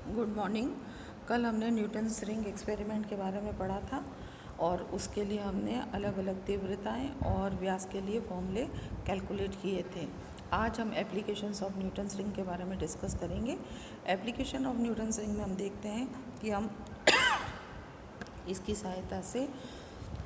Good morning. कल हमने Newton's ring experiment के बारे में पढ़ा था और उसके लिए हमने अलग अलग तीव्रताएं और व्यास के लिए फॉर्मूले कैलकुलेट किए थे। आज हम एप्लीकेशंस ऑफ न्यूटन्स रिंग के बारे में डिस्कस करेंगे। एप्लीकेशन ऑफ न्यूटन्स रिंग में हम देखते हैं कि हम इसकी सहायता से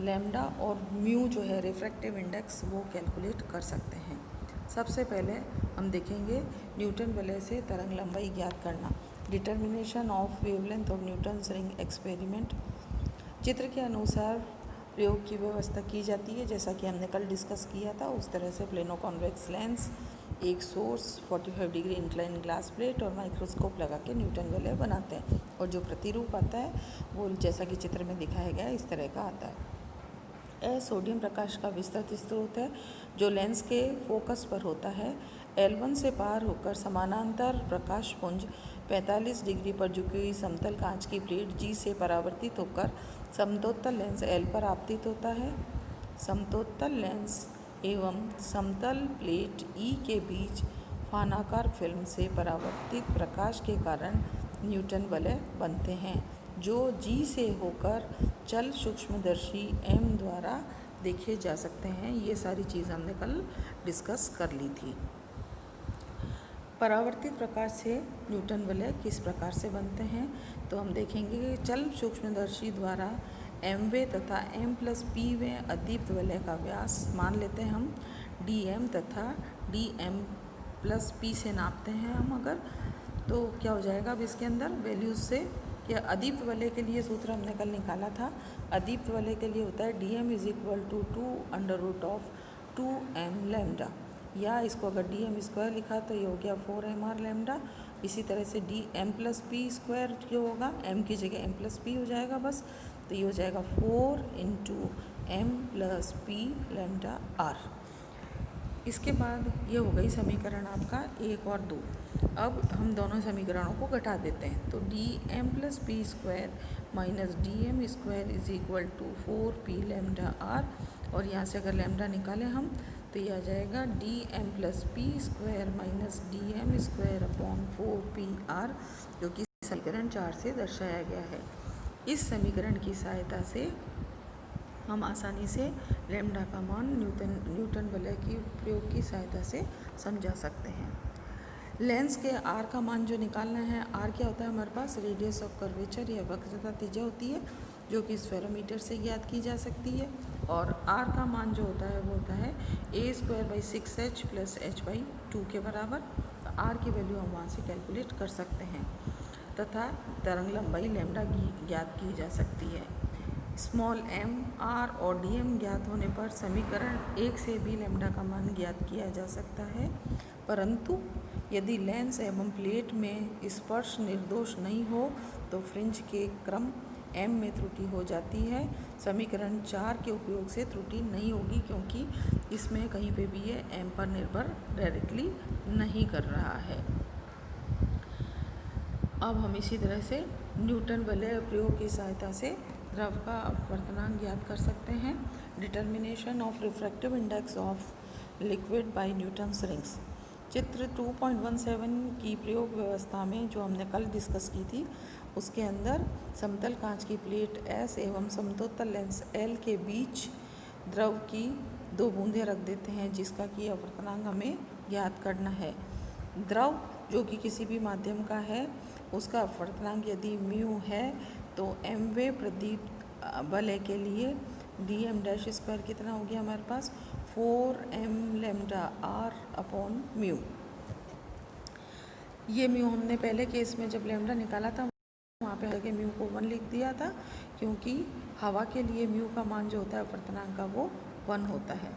लैम्डा और म्यू जो है रिफ्रैक्टिव इंडेक्स वो कैलकुलेट कर सकते हैं। सबसे पहले हम देखेंगे न्यूटन वलय से तरंग लंबाई ज्ञात करना। Determination of wavelength of Newton's ring experiment. चित्र के अनुसार प्रयोग की व्यवस्था की जाती है, जैसा कि हमने कल डिस्कस किया था उस तरह से प्लेनो कॉन्वेक्स लेंस, एक source, 45 degree incline glass plate और माइक्रोस्कोप लगा के न्यूटन वलय बनाते हैं और जो प्रतिरूप आता है वो जैसा कि चित्र में दिखाया गया इस तरह का आता है। सोडियम प्रकाश का विस्तृत स्रोत है जो लेंस के फोकस पर होता है। L1 से पार होकर समानांतर प्रकाश पुंज 45 डिग्री पर झुकी हुई समतल कांच की प्लेट G से परावर्तित होकर समतोत्तल लेंस L पर आपतित होता है। समतोत्तल लेंस एवं समतल प्लेट E के बीच फानाकार फिल्म से परावर्तित प्रकाश के कारण न्यूटन वलय बनते हैं, जो G से होकर चल सूक्ष्मदर्शी M द्वारा देखे जा सकते हैं। ये सारी चीज़ हमने कल डिस्कस कर ली थी। परावर्तित प्रकाश से न्यूटन वलय किस प्रकार से बनते हैं, तो हम देखेंगे कि चल सूक्ष्मदर्शी द्वारा एम वे तथा m प्लस पी वे अदीप्त वलय का व्यास मान लेते हैं हम dm तथा dm प्लस p से नापते हैं हम अगर, तो क्या हो जाएगा अब इसके अंदर वैल्यूज से कि अदीप्त वलय के लिए सूत्र हमने कल निकाला था। अदीप्त वलय के लिए होता है dm is equal to 2√2m lambda, या इसको अगर dm स्क्वायर लिखा तो ये हो गया 4mr लैम्डा। इसी तरह से dm प्लस पी स्क्वायर जो होगा m की जगह m प्लस पी हो जाएगा बस, तो ये हो जाएगा 4 into m plus P lambda r। इसके बाद ये हो गई समीकरण आपका 1 और 2। अब हम दोनों समीकरणों को घटा देते हैं, तो dm plus p square minus dm square is equal to 4p lambda r, और यहाँ से अगर लैम्डा निकालें हम तो ये आ जाएगा dm plus p square minus dm square upon 4p r, जो कि समीकरण 4 से दर्शाया गया है। इस समीकरण की सहायता से हम आसानी से लैम्डा का मान न्यूटन वलय की प्रयोग की सहायता से समझा सकते हैं। लेंस के आर का मान जो निकालना है, आर क्या होता है हमारे पास, रेडियस ऑफ कर्वेचर या वक्रता त्रिज्या होती है, जो कि स्फेरोमीटर से ज्ञात की जा सकती है। और आर का मान जो होता है वो होता है a² / 6h प्लस h/2 के बराबर। तो आर की वैल्यू हम वहाँ से कैलकुलेट कर सकते हैं तथा तरंग लंबाई लैम्डा ज्ञात की जा सकती है। स्मॉल m, r और dm ज्ञात होने पर समीकरण 1 से भी लैम्डा का मान ज्ञात किया जा सकता है, परंतु यदि लेंस एवं प्लेट में स्पर्श निर्दोष नहीं हो तो फ्रिंज के क्रम m में त्रुटि हो जाती है। समीकरण 4 के उपयोग से त्रुटि नहीं होगी, क्योंकि इसमें कहीं पे भी ये m पर निर्भर डायरेक्टली नहीं कर रहा है। अब हम इसी तरह से न्यूटन वलय प्रयोग की सहायता से द्रव का अपवर्तनांक ज्ञात कर सकते हैं। Determination of refractive index of liquid bye Newton's rings. चित्र 2.17 की प्रयोग व्यवस्था में जो हमने कल डिस्कस की थी उसके अंदर समतल कांच की प्लेट S एवं समतोत्तल लेंस L के बीच द्रव की 2 बूंदें रख देते हैं, जिसका कि अपवर्तनांक हमें ज्ञात करना है। द्रव जो कि किसी भी माध्यम का है उसका अपवर्तनांक यदि म्यू है तो m वे प्रदीप्त वलय के लिए dm डैश स्क्वायर कितना हो गया हमारे पास 4m lambda r upon mu. ये म्यू हमने पहले केस में जब लैम्डा निकाला था वहाँ पे आगे म्यू को 1 लिख दिया था, क्योंकि हवा के लिए म्यू का मान जो होता है अपवर्तनांक का वो 1 होता है।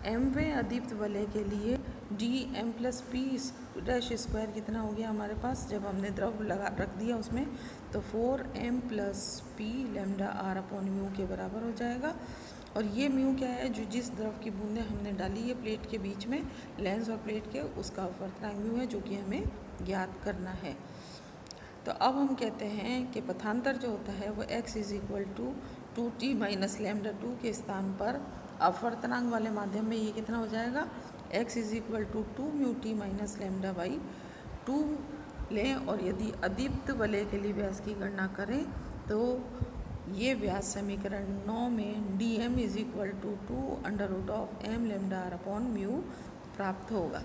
m वे अदीप्त वलय के लिए dm plus P dash square कितना हो गया हमारे पास, जब हमने द्रव रख दिया उसमें तो 4m plus P lambda r upon mu के बराबर हो जाएगा। और ये म्यू क्या है, जो जिस द्रव की बूंदें हमने डाली है प्लेट के बीच में लेंस और प्लेट के, उसका अपवर्तनांक म्यू है, जो कि हमें ज्ञात करना है। तो अब हम कहते हैं कि पथांतर जो होता है वो x is equal to 2t minus lambda 2 के स्थान पर अपवर्तनांक वाले माध्यम में ये कितना हो जाएगा, x is equal to 2 mu t minus lambda by 2 लें और यदि अदीप्त वलय के लिए व्यास की गणना करें तो ये व्यास समीकरण 9 में d m is equal to 2√m lambda r upon mu प्राप्त होगा।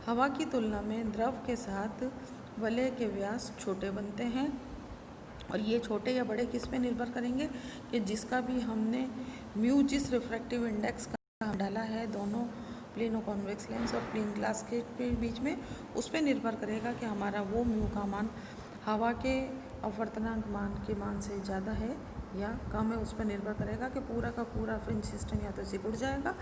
हवा की तुलना में द्रव के साथ वलय के व्यास छोटे बनते हैं और ये छोटे या बड़े किस पे निर्भर करेंगे कि जिसका भी हमने म्यू, जिस रिफ्रैक्टिव इंडेक्स का डाला है दोनों प्लेनो कॉन्वेक्स लेंस और प्लेन ग्लास के बीच में, उस पर निर्भर करेगा कि हमारा वो म्यू का मान हवा के अपवर्तनांक मान के मान से ज़्यादा है या कम है। उस पर निर्भर करेगा कि पूरा का पूरा फ्रिंज सिस्टम या तो सिकुड़ जाएगा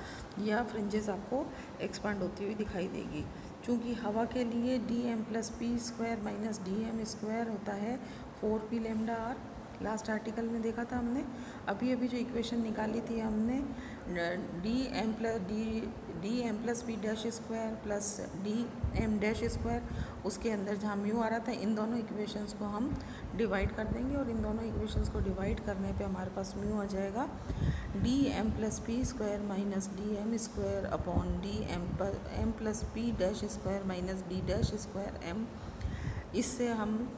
या फ्रिंजेस आपको एक्सपांड होती हुई दिखाई देगी। चूँकि हवा के लिए dm+p² माइनस dm² होता है 4p lambda R, last article में देखा था हमने। अभी जो इक्वेशन निकाली थी हमने dm+p² प्लस dm' उसके अंदर जहाँ म्यू आ रहा था, इन दोनों इक्वेशंस को हम डिवाइड कर देंगे और इन दोनों इक्वेशंस को डिवाइड करने पे हमारे पास म्यू आ जाएगा dm+p² minus dm² upon dm+p' minus d'²m। इससे हम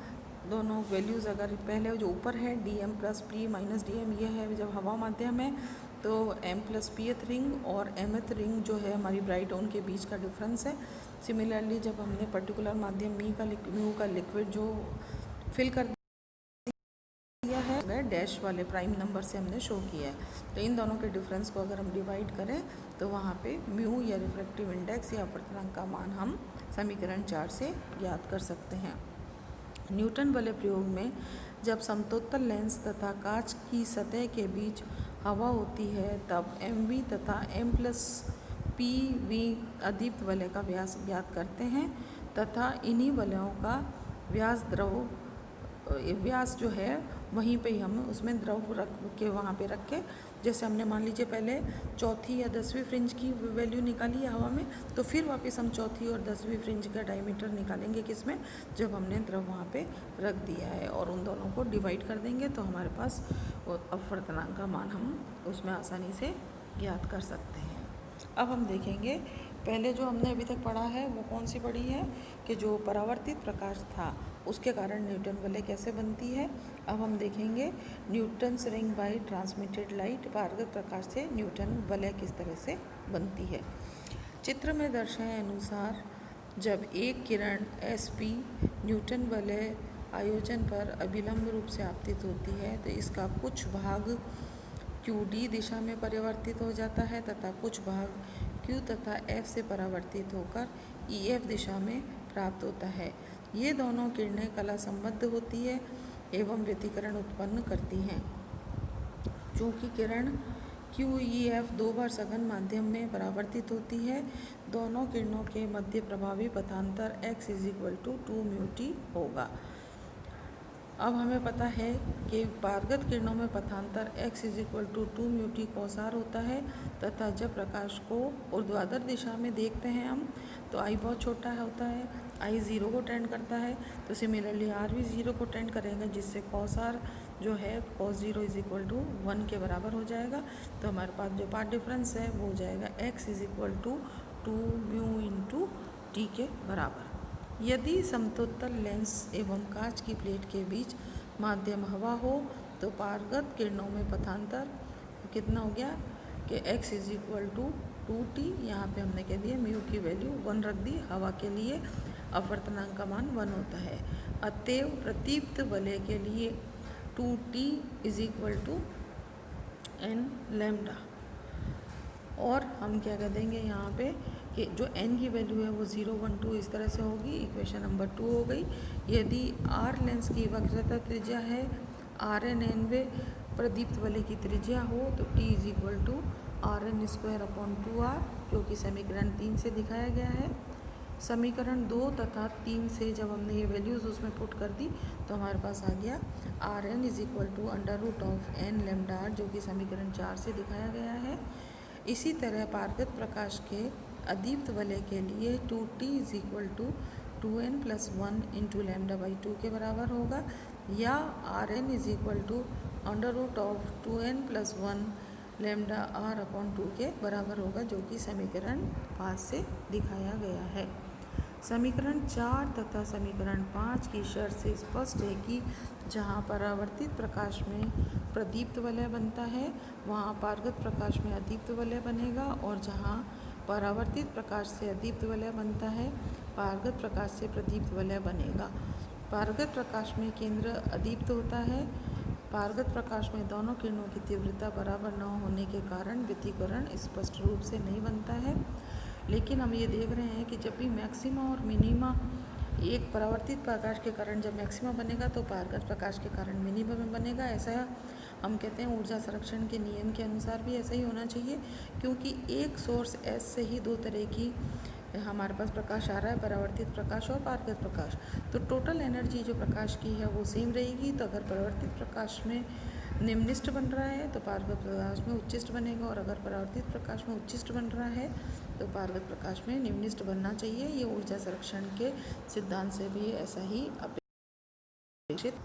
दोनों वैल्यूज़ अगर पहले जो ऊपर है dm+p माइनस dm, ये है जब हवा माध्यम है तो m+pth रिंग और mth रिंग जो है हमारी ब्राइट ऑन के बीच का डिफरेंस है। सिमिलरली जब हमने पर्टिकुलर माध्यम म्यू का लिक्विड जो फिल कर दिया है वह डैश वाले प्राइम नंबर से हमने शो किया है, तो इन दोनों के डिफरेंस को अगर हम डिवाइड करें तो वहाँ पे म्यू या रिफ्रैक्टिव इंडेक्स या अपवर्तनांक का मान हम समीकरण 4 से ज्ञात कर सकते हैं। न्यूटन वाले प्रयोग में जब समतोत्तर लेंस तथा कांच की सतह के बीच हवा होती है तब mv तथा m+pv अदीप्त वलय का व्यास ज्ञात करते हैं तथा इन्हीं वलयों का व्यास जो है वहीं पे ही हम उसमें द्रव रख के वहाँ पे रख के, जैसे हमने मान लीजिए पहले चौथी या 10वीं फ्रिंज की वैल्यू निकाली है हवा में, तो फिर वापस हम चौथी और 10वीं फ्रिंज का डायमीटर निकालेंगे किसमें, जब हमने द्रव वहाँ पे रख दिया है और उन दोनों को डिवाइड कर देंगे तो हमारे पास अपवर्तनांक का मान हम उसमें आसानी से ज्ञात कर सकते हैं। अब हम देखेंगे पहले जो हमने अभी तक पढ़ा है वो कौन सी पढ़ी है कि जो परावर्तित प्रकाश था उसके कारण न्यूटन वलय कैसे बनती है। अब हम देखेंगे Newton's ring by transmitted light, पारगत प्रकाश से न्यूटन वलय किस तरह से बनती है। चित्र में दर्शाए अनुसार जब एक किरण SP न्यूटन वलय आयोजन पर अभिलंब रूप से आपतित होती है तो इसका कुछ भाग QD दिशा में परिवर्तित हो जाता है तथा कुछ भाग Q तथा F से परावर्तित होकर EF दिशा में प्राप्त होता है। ये दोनों किरणें कला संबद्ध होती है एवं व्यतिकरण उत्पन्न करती हैं। चूँकि किरण QEF 2 बार सघन माध्यम में परावर्तित होती है, दोनों किरणों के मध्य प्रभावी पथांतर x = 2μt होगा। अब हमें पता है कि पारगत किरणों में पथांतर x = 2μt कौसार होता है तथा जब प्रकाश को ऊर्ध्वाधर दिशा में देखते हैं हम तो I बहुत छोटा होता है, I 0 को टेंड करता है, तो सिमिलरली R भी 0 को टेंड करेगा जिससे कौसार जो है cos 0 = 1 के बराबर हो जाएगा। तो हमारे पास जो पाथ डिफरेंस है वो हो जाएगा x = 2μ × t के बराबर। यदि समतोत्तर लेंस एवं कांच की प्लेट के बीच माध्यम हवा हो तो पारगत किरणों में पथांतर कितना हो गया कि x = 2t, यहाँ पे हमने कह दिया म्यू की वैल्यू 1 रख दी। हवा के लिए अपवर्तनांक का मान 1 होता है। अतएव प्रदीप्त वलय के लिए 2t = n लैम्डा, और हम क्या कह देंगे यहाँ पे कि जो n की वैल्यू है वो 0, 1, 2 इस तरह से होगी। इक्वेशन नंबर 2 हो गई। यदि R लेंस की वक्रता त्रिज्या है, Rn nवे प्रदीप्त वलय की त्रिज्या हो तो T = Rn²/2r, जो कि समीकरण 3 से दिखाया गया है। समीकरण 2 तथा 3 से जब हमने ये वैल्यूज़ उसमें पुट कर दी तो हमारे पास आ गया Rn = n लैम्डा, जो कि समीकरण 4 से दिखाया गया है। इसी तरह पारगत प्रकाश के अदीप्त वलय के लिए 2t = 2n + 1 × λ/2 के बराबर होगा, या Rn = √2n + 1 λr/2 के बराबर होगा, जो कि समीकरण 5 से दिखाया गया है। समीकरण 4 तथा समीकरण 5 की शर्त से स्पष्ट है कि जहाँ परावर्तित प्रकाश में प्रदीप्त वलय बनता है वहाँ पारगत प्रकाश में अदीप्त वलय बनेगा, और जहाँ परावर्तित प्रकाश से अदीप्त वलय बनता है पारगत प्रकाश से प्रदीप्त वलय बनेगा। पारगत प्रकाश में केंद्र अदीप्त होता है। पारगत प्रकाश में दोनों किरणों की तीव्रता बराबर न होने के कारण व्यतिकरण स्पष्ट रूप से नहीं बनता है। लेकिन हम ये देख रहे हैं कि जब भी मैक्सिमा और मिनिमा, एक परावर्तित प्रकाश के कारण जब मैक्सिमा बनेगा तो पारगत प्रकाश के कारण मिनिमा में बनेगा। ऐसा हम कहते हैं ऊर्जा संरक्षण के नियम के अनुसार भी ऐसा ही होना चाहिए, क्योंकि एक सोर्स एस से ही दो तरह की हमारे पास प्रकाश आ रहा है, परावर्तित प्रकाश और पारगत प्रकाश। तो टोटल एनर्जी जो प्रकाश की है वो सेम रहेगी। तो अगर परावर्तित प्रकाश में निम्निष्ट बन रहा है तो पारगत प्रकाश में उच्चिष्ट बनेगा, और अगर परावर्तित प्रकाश में उच्चिष्ट बन रहा है तो पारगत प्रकाश में निम्निष्ट बनना चाहिए। ये ऊर्जा संरक्षण के सिद्धांत से भी ऐसा ही अपेक्षित